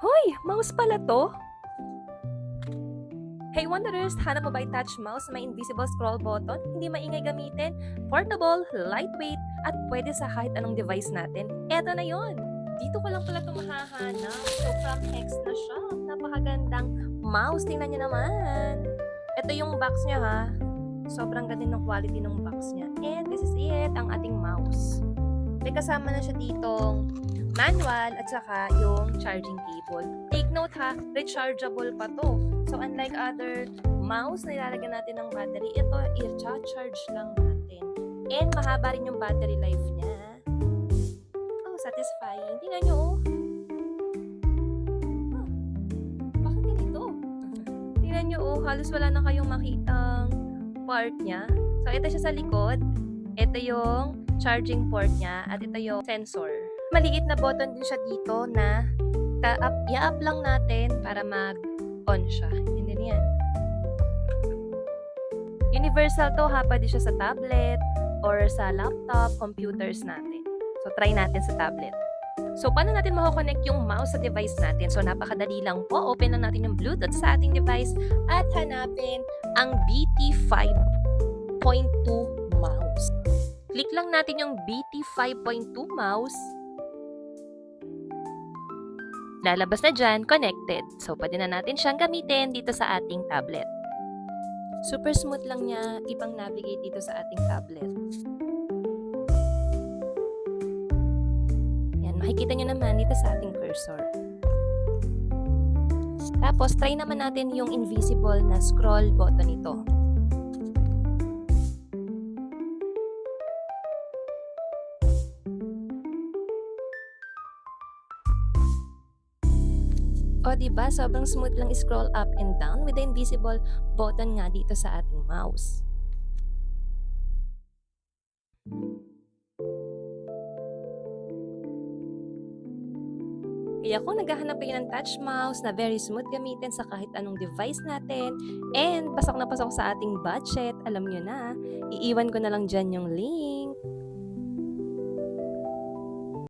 Hoy! Mouse pala to? Hey Wanderers! Hanap mo ba yung touch mouse na may invisible scroll button? Hindi maingay gamitin, portable, lightweight, at pwede sa kahit anong device natin. Eto na yon. Dito ko lang pala ito mahahanap. So from Hex na shop. Napakagandang mouse. Tingnan nyo naman. Ito yung box niya ha. Sobrang ganda ng quality ng box niya. And this is it, ang ating mouse. May kasama na siya ditong manual at saka yung charging cable. Take note ha, rechargeable pa to. So unlike other mouse na ilalagyan natin ng battery, ito i-charge lang natin. And mahaba rin yung battery life niya. Oh, satisfying. Tingnan nyo oh. Oh, bakit ganito? Tingnan nyo oh, halos wala na kayong makitang part niya. So ito siya sa likod. Ito yung charging port niya at ito yung sensor. Maliit na button din siya dito na i-up lang natin para mag-on siya. And then yan. Universal to ha, pwede siya sa tablet or sa laptop, computers natin. So try natin sa tablet. So paano natin mako-connect yung mouse sa device natin? So napakadali lang po. Open lang natin yung Bluetooth sa ating device at hanapin ang BT 5.2 mouse. Click lang natin yung BT 5.2 mouse. Lalabas na dyan, connected. So, pwede na natin siyang gamitin dito sa ating tablet. Super smooth lang niya ipang navigate dito sa ating tablet. Yan, makikita nyo naman dito sa ating cursor. Tapos, try naman natin yung invisible na scroll button ito. O diba, sobrang smooth lang scroll up and down with the invisible button nga dito sa ating mouse. Kaya kung naghahanap kayo ng touch mouse na very smooth gamitin sa kahit anong device natin and pasok na pasok sa ating budget, alam nyo na, iiwan ko na lang dyan yung link.